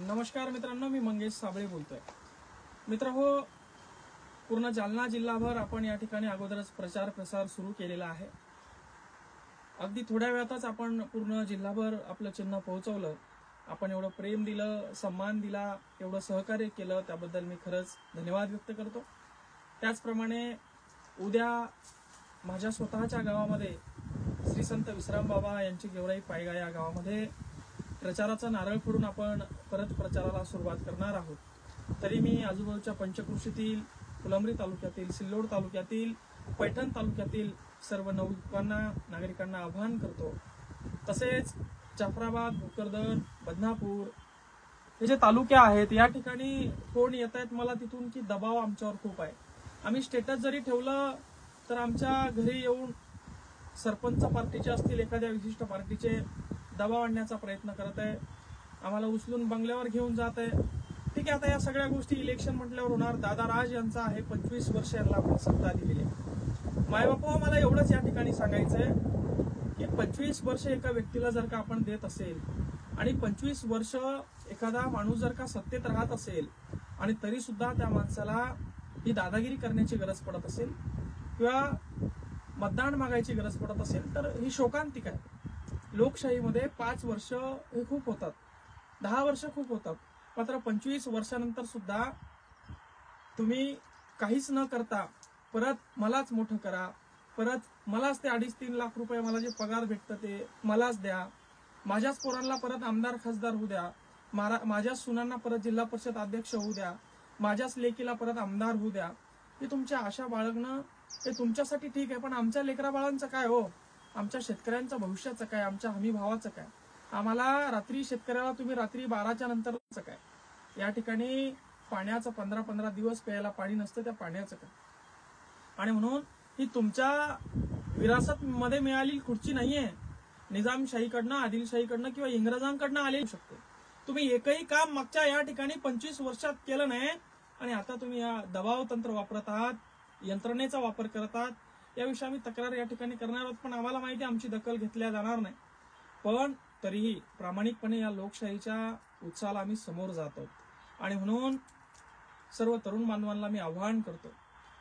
नमस्कार मित्रांनो, मी मंगेश साबळे बोलतोय. मित्रहो, पूर्ण जालना जिल्हाभर आपण या ठिकाणी अगोदरच प्रचार प्रसार सुरू केलेला आहे. अगदी थोड्या वेळातच आपण पूर्ण जिल्हाभर आपलं चिन्ह पोहोचवलं. आपण एवढं प्रेम दिलं, सन्मान दिला, एवढं सहकार्य केलं, त्याबद्दल मी खरंच धन्यवाद व्यक्त करतो. त्याचप्रमाणे उद्या माझ्या स्वतःच्या गावामध्ये श्री संत विश्राम बाबा यांची गेवराई पायगा या गावामध्ये प्रचाराचा नारळ फोडून आपण परत प्रचाराला सुरुवात करणार आहोत. तरी मी आजूबाजूच्या पंचक्रोशीतील, फुलंब्री तालुक्यातील, सिल्लोड तालुक्यातील, पैठण तालुक्यातील सर्व नवयुवकांना, नागरिकांना आवाहन करतो. तसेच जाफराबाद, भोकरदन, बदनापूर हे जे तालुके आहेत या ठिकाणी फोन येत आहेत मला तिथून की दबाव आमच्यावर खूप आहे. आम्ही स्टेटस जरी ठेवलं तर आमच्या घरी येऊन सरपंच पार्टीचे असतील, एखाद्या विशिष्ट पार्टीचे दबाव आणण्याचा प्रयत्न करत आहे, आम्हाला उचलून बंगल्यावर घेऊन जात आहे. ठीक आहे, आता या सगळ्या गोष्टी इलेक्शन म्हटल्यावर होणार. दादा राज यांचा आहे, 25 वर्ष यांना आपण सत्ता दिलेली आहे. मायबापा, मला एवढंच या ठिकाणी सांगायचंय की 25 वर्ष एका व्यक्तीला जर का आपण देत असेल आणि 25 वर्ष एखादा माणूस जर का सत्तेत राहत असेल आणि तरी सुद्धा त्या माणसाला ही दादागिरी करण्याची गरज पडत असेल किंवा मतदान मागायची गरज पडत असेल तर ही शोकांतिक आहे. लोकशाहीमध्ये 5 वर्ष हे खूप होतात, 10 वर्ष खूप होतात, मात्र 25 वर्षानंतर सुद्धा तुम्ही काहीच न करता परत मलाच मोठं करा, परत मलाच ते 2.5-3 लाख रुपये मला जे पगार भेटतं ते मलाच द्या, माझ्याच पोरांना परत आमदार खासदार होऊ द्या, माझ्याच सुनांना परत जिल्हा परिषद अध्यक्ष होऊ द्या, माझ्याच लेकीला परत आमदार होऊ द्या. हे तुमच्या आशा बाळगणं हे तुमच्यासाठी ठीक आहे, पण आमच्या लेकरा बाळांचं काय हो? आमच्या शेतकऱ्यांच्या भविष्याचं काय? आमच्या हमी भावाचं काय? आम्हाला रात्री शेतकऱ्याला तुम्ही रात्री 12च्या नंतरचं काय? या ठिकाणी पाण्याचं 15-15 दिवस प्यायला पाणी नसतं, त्या पाण्याचं काय? आणि म्हणून ही तुमच्या विरासत मध्ये मिळालेली खुर्ची नाहीये. निजामशाहीकडनं, आदिलशाहीकडनं किंवा इंग्रजांकडनं आलेली शकते. तुम्ही एकही काम मागच्या या ठिकाणी 25 वर्षात केलं नाही आणि आता तुम्ही या दबाव तंत्र वापरत आहात, यंत्रणेचा वापर करत आहात. याविषयी आम्ही तक्रार या ठिकाणी करणार आहोत, पण आम्हाला माहिती आमची दखल घेतल्या जाणार नाही. पण तरीही प्रामाणिकपणे या लोकशाहीच्या उत्साहाला आम्ही समोर जात आहोत. आणि म्हणून सर्व तरुण बांधवांना मी आवाहन करतो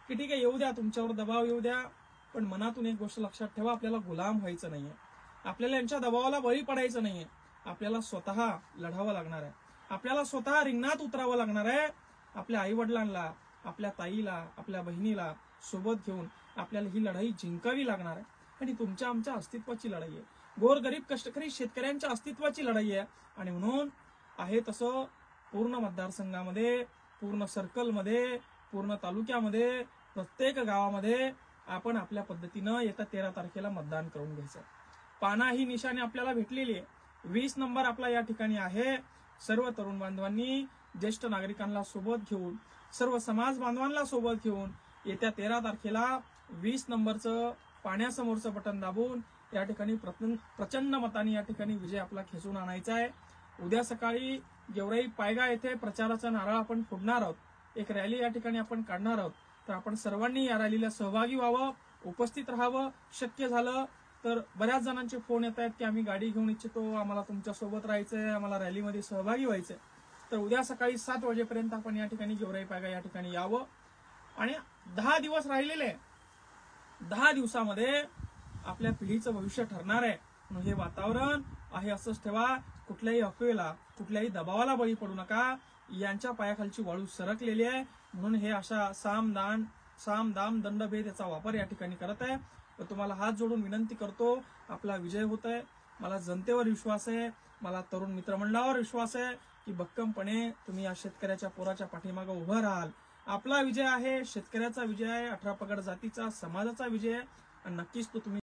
की ठीक आहे, येऊ द्या, तुमच्यावर दबाव येऊ द्या, पण मनातून एक गोष्ट लक्षात ठेवा, आपल्याला गुलाम व्हायचं नाहीये, आपल्याला यांच्या दबावाला बळी पडायचं नाहीये. आपल्याला स्वतः लढावं लागणार आहे, आपल्याला स्वतः रिंगणात उतरावं लागणार आहे. आपल्या आई वडिलांना, आपल्या ताईला, आपल्या बहिणीला सोबत घेऊन आपल्याला ही लढाई जिंकावी लागणार आहे. आणि तुमच्या आमच्या अस्तित्वाची लढाई आहे, गोरगरीब कष्टकरी शेतकऱ्यांच्या अस्तित्वाची लढाई आहे. आणि म्हणून आहे तसं पूर्ण मतदारसंघामध्ये, पूर्ण सर्कलमध्ये, पूर्ण तालुक्यामध्ये, प्रत्येक गावामध्ये आपण आपल्या पद्धतीनं येत्या 13 तारखेला मतदान करून घ्यायचं. पाना ही निशाणी आपल्याला भेटलेली आहे, 20 नंबर आपला या ठिकाणी आहे. सर्व तरुण बांधवांनी, ज्येष्ठ नागरिकांना सोबत घेऊन, सर्व समाज बांधवांना सोबत घेऊन येत्या 13 तारखेला 20 नंबरचं पाण्यासमोरचं बटन दाबून या ठिकाणी प्रचंड मतांनी या ठिकाणी विजय आपला खेचून आणायचा आहे. उद्या सकाळी गेवराई पायगा येथे प्रचाराचा नारळ आपण फोडणार आहोत, एक रॅली या ठिकाणी आपण काढणार आहोत. तर आपण सर्वांनी या रॅलीला सहभागी व्हावं, उपस्थित राहावं. शक्य झालं तर बऱ्याच जणांचे फोन येत आहेत की आम्ही गाडी घेऊन इच्छितो, आम्हाला तुमच्या सोबत राहायचंय, आम्हाला रॅलीमध्ये सहभागी व्हायचंय. तर उद्या सकाळी 7 वाजेपर्यंत आपण या ठिकाणी गेवराई पायगा या ठिकाणी यावं. आणि 10 दिवस राहिलेले, 10 दिवसामध्ये आपल्या पिढीचं भविष्य ठरणार आहे. म्हणून हे वातावरण आहे असंच ठेवा. कुठल्याही अफवेला, कुठल्याही दबावाला बळी पडू नका. यांच्या पायाखालची वाळू सरकलेली आहे, म्हणून हे अशा साम दाम दंडभेद याचा वापर या ठिकाणी करत आहे. तर तुम्हाला हात जोडून विनंती करतो, आपला विजय होत आहे. मला जनतेवर विश्वास आहे, मला तरुण मित्रमंडळावर विश्वास आहे की भक्कमपणे तुम्ही या शेतकऱ्याच्या पोराच्या पाठीमागे उभं राहाल. आपला विजय आहे, शेतकऱ्याचा विजय आहे, 18 पगड जातीचा समाजाचा विजय आहे आणि नक्कीच तो तुम्ही